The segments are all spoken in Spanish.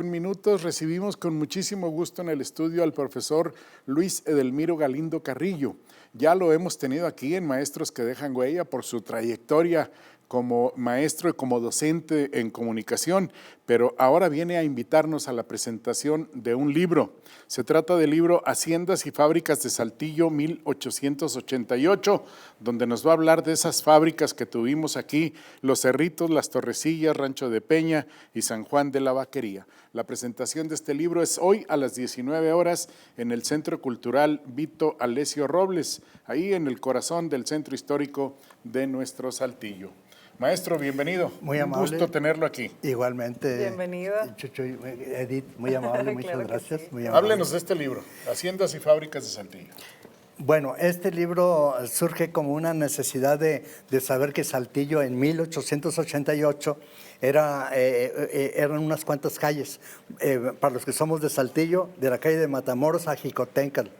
Minutos recibimos con muchísimo gusto en el estudio al profesor Luis Edelmiro Galindo Carrillo. Ya lo hemos tenido aquí en Maestros que Dejan Huella por su trayectoria como maestro y como docente en comunicación, pero ahora viene a invitarnos a la presentación de un libro. Se trata del libro Haciendas y Fábricas de Saltillo 1888, donde nos va a hablar de esas fábricas que tuvimos aquí, Los Cerritos, Las Torrecillas, Rancho de Peña y San Juan de la Vaquería. La presentación de este libro es hoy a las 19 horas en el Centro Cultural Vito Alessio Robles, ahí en el corazón del centro histórico de nuestro Saltillo. Maestro, bienvenido. Muy amable. Un gusto tenerlo aquí. Igualmente. Bienvenido. Chucho, Edith, muy amable, muchas Claro que gracias. sí. Muy amable. Háblenos de este libro, Haciendas y Fábricas de Saltillo. Bueno, este libro surge como una necesidad de saber que Saltillo en 1888 eran unas cuantas calles. Para los que somos de Saltillo, de la calle de Matamoros a Jicotencal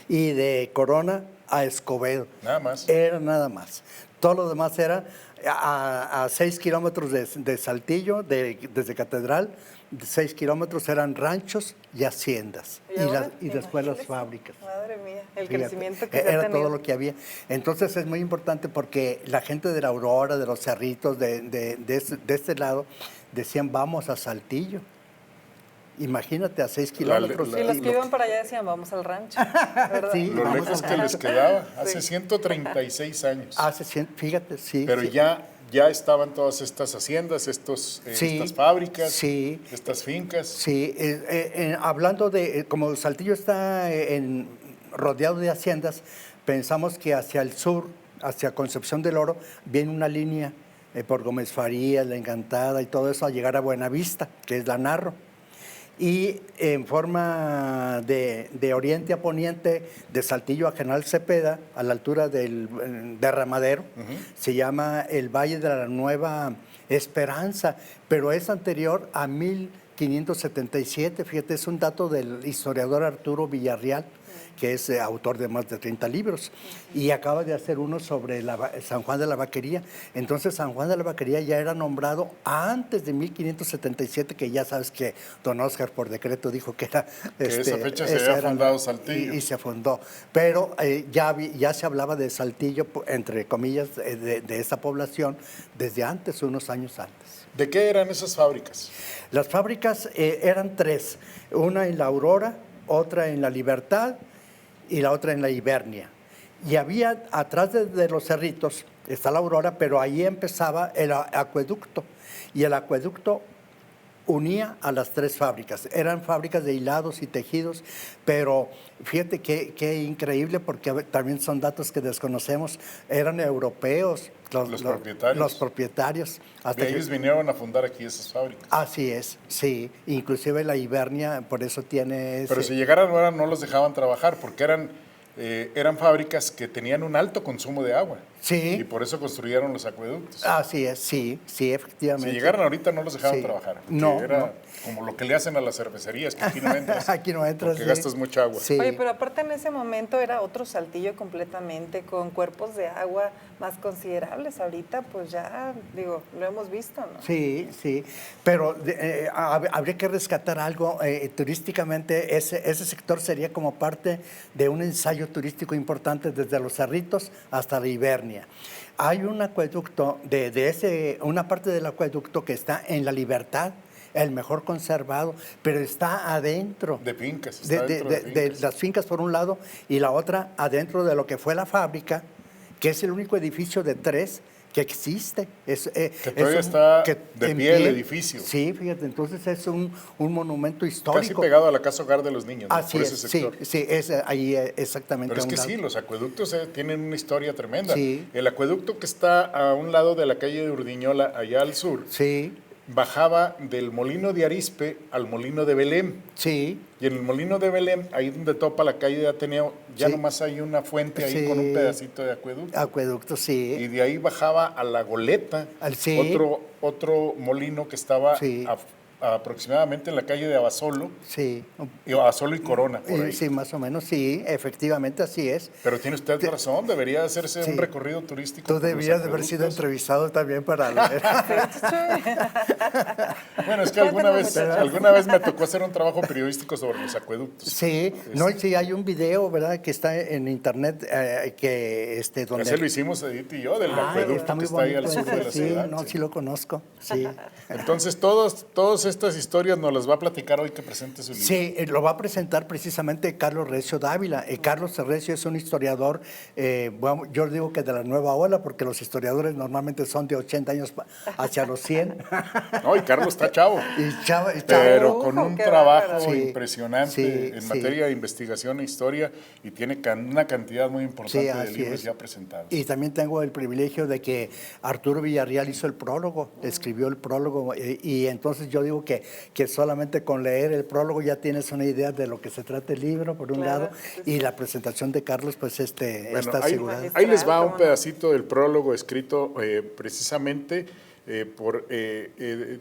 y de Corona a Escobedo. Nada más. Era nada más. Todo lo demás era a 6 kilómetros de Saltillo, desde Catedral, 6 kilómetros eran ranchos y haciendas, y después las fábricas. Madre mía, el Fíjate, crecimiento que se ha era tenido. todo lo que había. Entonces es muy importante porque la gente de la Aurora, de los Cerritos, de este lado, decían vamos a Saltillo. Imagínate, a 6 kilómetros. Y los que iban para allá decían, vamos al rancho, ¿verdad? Sí, Lo vamos lejos a- que les quedaba, hace 136 años. Fíjate, sí. Pero sí. ya estaban todas estas haciendas, Sí, estas fábricas, sí. estas fincas. Sí, hablando de, como Saltillo está rodeado de haciendas, pensamos que hacia el sur, hacia Concepción del Oro, viene una línea por Gómez Farías, La Encantada y todo eso a llegar a Buenavista, que es la Narro. Y en forma de oriente a poniente, de Saltillo a General Cepeda, a la altura del Derramadero, se llama el Valle de la Nueva Esperanza, pero es anterior a 1577, fíjate, es un dato del historiador Arturo Villarreal, que es autor de más de 30 libros, y acaba de hacer uno sobre San Juan de la Vaquería. Entonces San Juan de la Vaquería ya era nombrado antes de 1577, que ya sabes que don Oscar por decreto dijo que era... Que esa fecha se había fundado Saltillo. Y se fundó, pero ya se hablaba de Saltillo, entre comillas, de esa población, desde antes, unos años antes. ¿De qué eran esas fábricas? Las fábricas eran tres, una en la Aurora, otra en la Libertad y la otra en la Ibernia. Y había, atrás de los Cerritos, está la Aurora, pero ahí empezaba el acueducto. Y el acueducto unía a las tres fábricas. Eran fábricas de hilados y tejidos, pero fíjate qué increíble, porque también son datos que desconocemos. Eran europeos Los propietarios. Los propietarios. Y ellos vinieron a fundar aquí esas fábricas. Así es, sí. Inclusive la Ibernia, por eso tiene... Pero si llegaran ahora no los dejaban trabajar porque eran fábricas que tenían un alto consumo de agua. Sí. Y por eso construyeron los acueductos. Así es, sí, efectivamente. Si llegaran ahorita no los dejaban Sí. trabajar. No, Era no. como lo que le hacen a las cervecerías, que aquí no entras. Aquí no entras. Porque sí. gastas mucha agua. Sí. Oye, pero aparte en ese momento era otro Saltillo completamente, con cuerpos de agua más considerables. Ahorita, pues ya, digo, lo hemos visto, ¿no? Sí, sí, pero habría que rescatar algo. Turísticamente, ese sector sería como parte de un ensayo turístico importante desde Los Cerritos hasta la Ibernia. Hay un acueducto, una parte del acueducto que está en la Libertad, el mejor conservado, pero está adentro. De fincas. Está dentro de de fincas. las fincas por un lado, y la otra adentro de lo que fue la fábrica, que es el único edificio de tres que existe. Que todavía está de pie el edificio. Sí, fíjate, entonces es un monumento histórico. Casi pegado a la casa hogar de los niños, ¿no? Así por es, ese sector. sí, es ahí exactamente. Pero es a un que lado. sí, los acueductos tienen una historia tremenda. Sí. El acueducto que está a un lado de la calle de Urdiñola, allá al sur, Sí, bajaba del molino de Arizpe al molino de Belém. sí. Y en el molino de Belém, ahí donde topa la calle de Ateneo, ya Sí. nomás hay una fuente ahí Sí. con un pedacito de acueducto. Acueducto, sí. Y de ahí bajaba a la Goleta, Sí. otro molino que estaba Sí. aproximadamente en la calle de Abasolo, Sí. Abasolo y Corona, por ahí. Sí, más o menos, sí, efectivamente así es. Pero tiene usted razón, debería hacerse Sí. un recorrido turístico. Tú por los debías de haber sido acueductos. entrevistado también para leer. Bueno, es que Cuéntanos, alguna vez me tocó hacer un trabajo periodístico sobre los acueductos. Sí, no, y sí, hay un video, ¿verdad?, que está en internet, donde... Ese lo hicimos Edith y yo, del Ah, acueducto está muy que está ahí al bonito sur de ese, la sí, ciudad. no, sí. sí lo conozco, sí. Entonces, todas estas historias nos las va a platicar hoy que presente su libro. Sí, lo va a presentar precisamente Carlos Recio Dávila. Carlos Recio es un historiador, bueno, yo digo que de la nueva ola, porque los historiadores normalmente son de 80 años hacia los 100. No, y Carlos está chavo. Y chavo, Pero con un qué trabajo bárbaro. Sí, impresionante sí, en sí. materia de investigación e historia y tiene una cantidad muy importante Sí, de así libros es. ya presentados. Y también tengo el privilegio de que Arturo Villarreal hizo el prólogo, escribió el prólogo, y entonces yo digo que solamente con leer el prólogo ya tienes una idea de lo que se trata el libro, por un Claro, lado, y la presentación de Carlos, pues Bueno, está ahí, asegurada. ahí les va un ¿Cómo no? pedacito del prólogo escrito precisamente por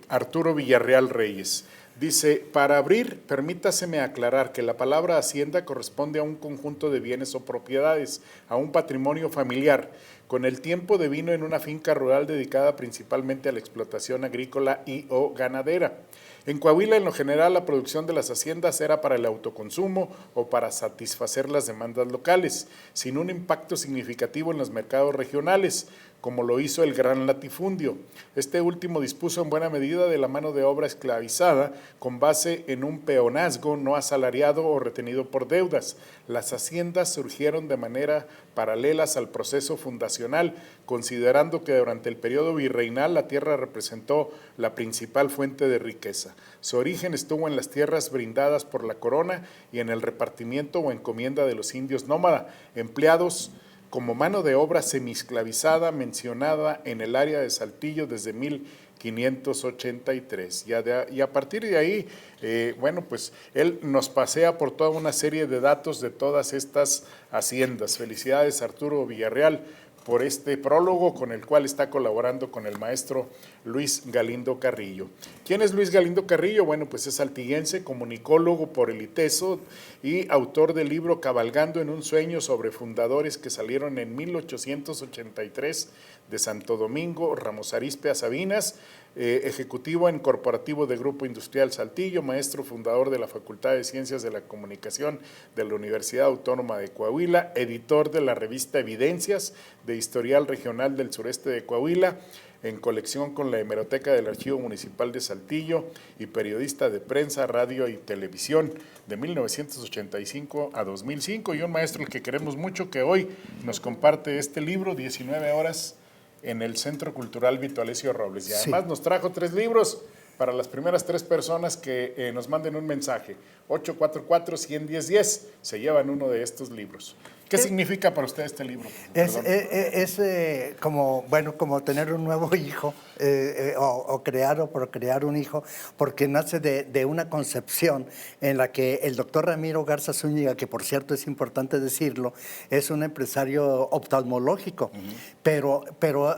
Arturo Villarreal Reyes. Dice, para abrir, permítaseme aclarar que la palabra hacienda corresponde a un conjunto de bienes o propiedades, a un patrimonio familiar. Con el tiempo devino en una finca rural dedicada principalmente a la explotación agrícola y o ganadera. En Coahuila, en lo general, la producción de las haciendas era para el autoconsumo o para satisfacer las demandas locales, sin un impacto significativo en los mercados regionales, como lo hizo el Gran Latifundio. Este último dispuso en buena medida de la mano de obra esclavizada con base en un peonazgo no asalariado o retenido por deudas. Las haciendas surgieron de manera paralelas al proceso fundacional, considerando que durante el periodo virreinal la tierra representó la principal fuente de riqueza. Su origen estuvo en las tierras brindadas por la corona y en el repartimiento o encomienda de los indios nómada, empleados como mano de obra semiesclavizada mencionada en el área de Saltillo desde 1583. Y a partir de ahí, bueno, pues él nos pasea por toda una serie de datos de todas estas haciendas. Felicidades, Arturo Villarreal, por este prólogo con el cual está colaborando con el maestro Luis Galindo Carrillo. ¿Quién es Luis Galindo Carrillo? Bueno, pues es saltillense, comunicólogo por el ITESO y autor del libro Cabalgando en un sueño sobre fundadores que salieron en 1883 de Santo Domingo, Ramos Arizpe a Sabinas, ejecutivo en Corporativo de Grupo Industrial Saltillo, maestro fundador de la Facultad de Ciencias de la Comunicación de la Universidad Autónoma de Coahuila, editor de la revista Evidencias de Historial Regional del Sureste de Coahuila, en colección con la Hemeroteca del Archivo Municipal de Saltillo y periodista de prensa, radio y televisión de 1985 a 2005 y un maestro al que queremos mucho que hoy nos comparte este libro, 19 horas en el Centro Cultural Vito Alessio Robles. Y además nos trajo 3 libros para las primeras 3 personas que nos manden un mensaje. 844-110-10 se llevan uno de estos libros. ¿Qué significa para usted este libro? Es como, bueno, como tener un nuevo hijo o crear o procrear un hijo, porque nace de una concepción en la que el doctor Ramiro Garza Zúñiga, que por cierto es importante decirlo, es un empresario oftalmológico, pero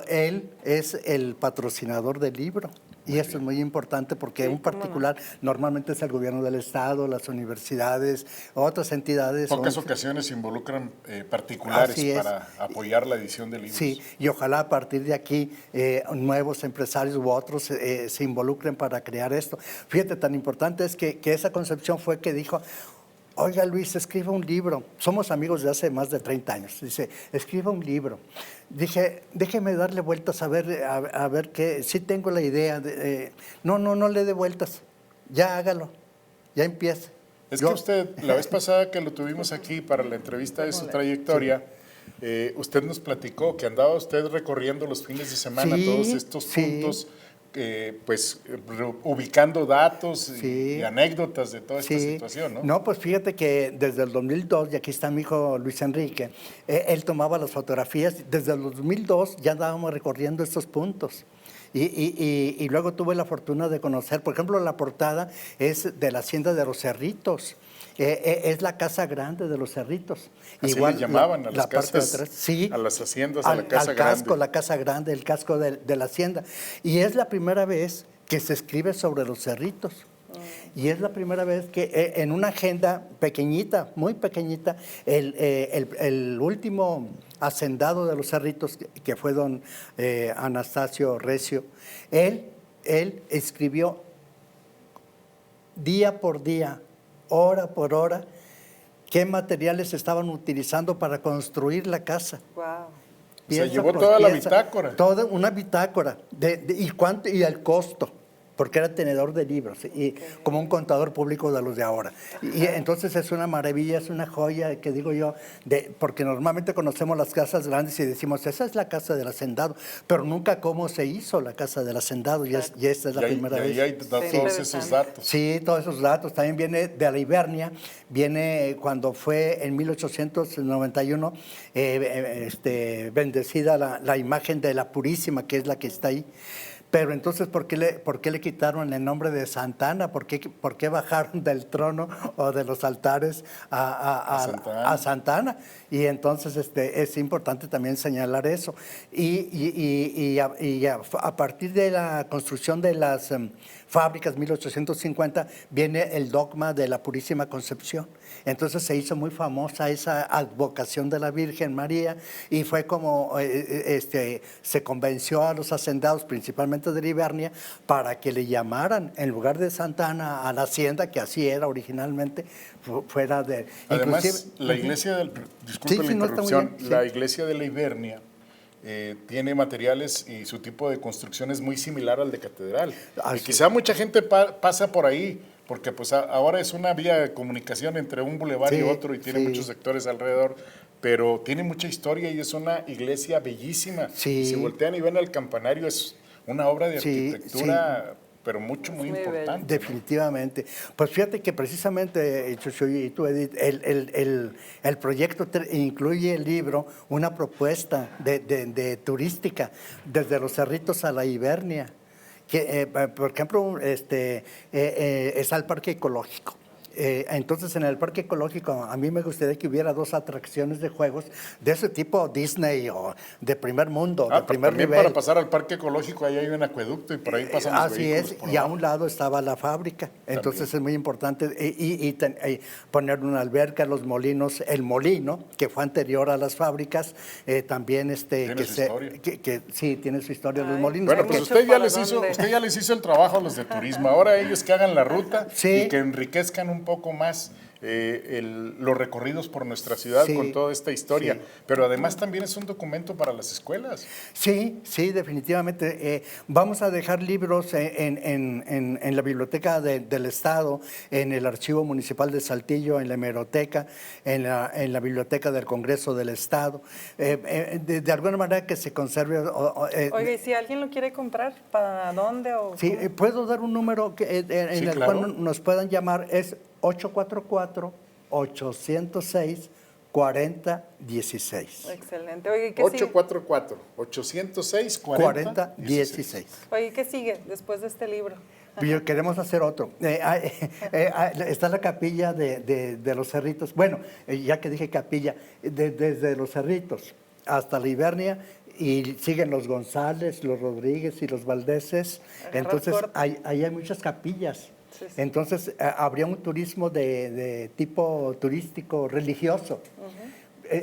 él es el patrocinador del libro. Y esto es muy importante porque un particular normalmente es el gobierno del estado, las universidades, otras entidades. Pocas ocasiones se involucran particulares para apoyar la edición de libros. Sí, y ojalá a partir de aquí nuevos empresarios u otros se involucren para crear esto. Fíjate, tan importante es que esa concepción fue que dijo, oiga Luis, escriba un libro. Somos amigos de hace más de 30 años. Dice, escriba un libro. Dije, déjeme darle vueltas a ver que sí tengo la idea. No le dé vueltas. Ya hágalo. Ya empiece. Es que usted, la vez pasada que lo tuvimos aquí para la entrevista de su trayectoria, usted nos platicó que andaba usted recorriendo los fines de semana todos estos puntos, pues ubicando datos y anécdotas de toda esta situación, ¿no? No, pues fíjate que desde el 2002, y aquí está mi hijo Luis Enrique, él tomaba las fotografías, desde el 2002 ya andábamos recorriendo estos puntos. Y luego tuve la fortuna de conocer, por ejemplo, la portada es de la hacienda de los Cerritos. Es la casa grande de los Cerritos. Así Igual le llamaban a las casas, sí, a las haciendas, a la casa al casco, grande. la casa grande, el casco de la hacienda. Y es la primera vez que se escribe sobre los cerritos. Y es la primera vez que en una agenda pequeñita, muy pequeñita, el último hacendado de los cerritos, que fue don Anastasio Recio, él escribió día por día, hora por hora, qué materiales estaban utilizando para construir la casa. Wow. Se llevó toda la bitácora. Toda una bitácora. Y el costo, porque era tenedor de libros, y como un contador público de los de ahora. Y entonces es una maravilla, es una joya, que digo yo, porque normalmente conocemos las casas grandes y decimos, esa es la casa del hacendado, pero nunca cómo se hizo la casa del hacendado, y esta es la primera vez. Y ahí hay todos esos datos. Sí, todos esos datos. También viene de la Ibernia, viene cuando fue en 1891 bendecida la imagen de la Purísima, que es la que está ahí. Pero entonces, ¿por qué le quitaron el nombre de Santa Ana? ¿Por qué bajaron del trono o de los altares a Santa Ana? Y entonces es importante también señalar eso. Y a partir de la construcción de las fábricas, 1850, viene el dogma de la Purísima Concepción. Entonces se hizo muy famosa esa advocación de la Virgen María, y fue como se convenció a los hacendados, principalmente de la Ibernia, para que le llamaran, en lugar de Santa Ana, a la hacienda, que así era originalmente, fuera de... Además, la iglesia disculpe la interrupción, la iglesia de la Ibernia tiene materiales y su tipo de construcción es muy similar al de catedral. Y quizá mucha gente pasa por ahí, porque pues ahora es una vía de comunicación entre un bulevar y otro, y tiene muchos sectores alrededor, pero tiene mucha historia y es una iglesia bellísima. Y si voltean y ven el campanario, es una obra de arquitectura, pero muy importante. Definitivamente. Pues fíjate que precisamente, Chucho y tú, Edith, el proyecto incluye el libro una propuesta de turística, desde los cerritos a la Ibernia. Que, por ejemplo, está el parque ecológico. Entonces, en el parque ecológico, a mí me gustaría que hubiera 2 atracciones de juegos de ese tipo, Disney o de primer mundo, de primer también nivel. Para pasar al parque ecológico, ahí hay un acueducto y por ahí pasan los vehículos. Así es, y a un lado estaba la fábrica. Entonces también es muy importante y poner una alberca, los molinos, el molino, que fue anterior a las fábricas, también ¿Tiene su historia? Sí, tiene su historia, los molinos. Bueno, pues usted ya les hizo el trabajo a los de turismo. Ahora ellos que hagan la ruta y que enriquezcan un poco más los recorridos por nuestra ciudad con toda esta historia. Pero además también es un documento para las escuelas. Sí, definitivamente. Vamos a dejar libros en la Biblioteca del Estado, en el Archivo Municipal de Saltillo, en la hemeroteca, en la Biblioteca del Congreso del Estado. De alguna manera que se conserve. Oye, si alguien lo quiere comprar, ¿para dónde? Sí, puedo dar un número en el cual nos puedan llamar, es 844-806-4016. Excelente. Oye, ¿qué 844-806-4016. Oye, ¿qué sigue después de este libro? Queremos hacer otro. Está la capilla de los Cerritos. Bueno, ya que dije capilla, desde los Cerritos hasta la Ibernia, y siguen los González, los Rodríguez y los Valdeses. Entonces, ahí hay muchas capillas. Sí. Entonces, habría un turismo de tipo turístico, religioso.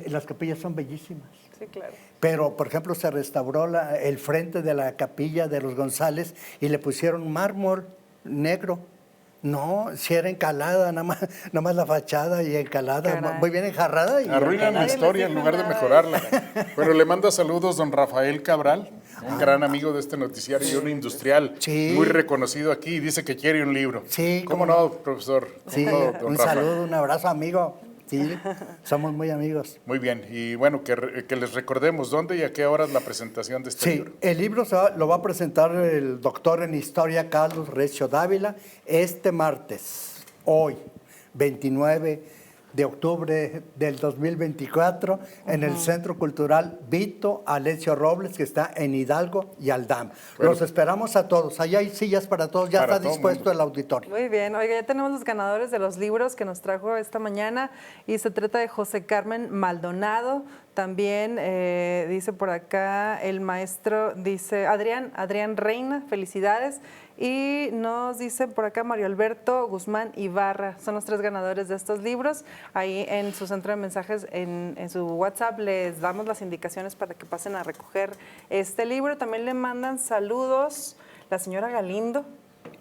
Las capillas son bellísimas. Sí, claro. Pero, por ejemplo, se restauró el frente de la capilla de los González y le pusieron mármol negro. No, si era encalada, nada más la fachada y encalada, Caray. muy bien enjarrada. Arruinan la historia en lugar de mejorarla. Bueno, le manda saludos don Rafael Cabral, un gran amigo de este noticiario y un industrial muy reconocido aquí, y dice que quiere un libro. Sí. ¿Cómo no, profesor? Sí, un saludo, un abrazo, amigo. Sí, somos muy amigos. Muy bien, y bueno, que les recordemos dónde y a qué horas la presentación de este libro. Sí, el libro lo va a presentar el doctor en Historia Carlos Recio Dávila este martes, hoy, 29 de octubre del 2024, en el Centro Cultural Vito Alessio Robles, que está en Hidalgo y Aldama. Bueno, los esperamos a todos. Allá hay sillas para todos, ya está dispuesto el auditorio. Muy bien, oiga, ya tenemos los ganadores de los libros que nos trajo esta mañana, y se trata de José Carmen Maldonado. También dice por acá el maestro, dice Adrián Reina, felicidades. Y nos dice por acá Mario Alberto Guzmán Ibarra, son los 3 ganadores de estos libros. Ahí en su centro de mensajes, en su WhatsApp, les damos las indicaciones para que pasen a recoger este libro. También le mandan saludos la señora Galindo.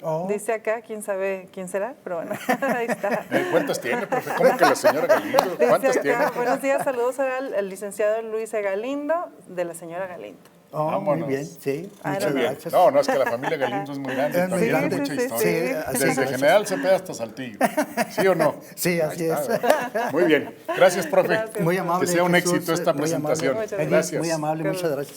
Oh. Dice acá, quién sabe quién será, pero bueno, ahí está. ¿Cuántos tiene, profe? ¿Cómo que la señora Galindo? Dice ¿Cuántos acá, tiene? buenos días, saludos al licenciado Luis E. Galindo, de la señora Galindo. Oh, Vámonos. muy bien, sí. Ah, Muchas Muy bien. gracias. No, no, es que la familia Galindo es muy grande. Es muy También grande. hay mucha Sí, sí, historia. sí. Sí, Desde así es. General Cepeda hasta Saltillo. ¿Sí o no? Sí, así Ahí es. está. Muy bien. Gracias, profe. Gracias. Muy amable. Que sea un Jesús, éxito esta muy amable. presentación. Muchas Edith, Gracias. muy amable, muchas gracias.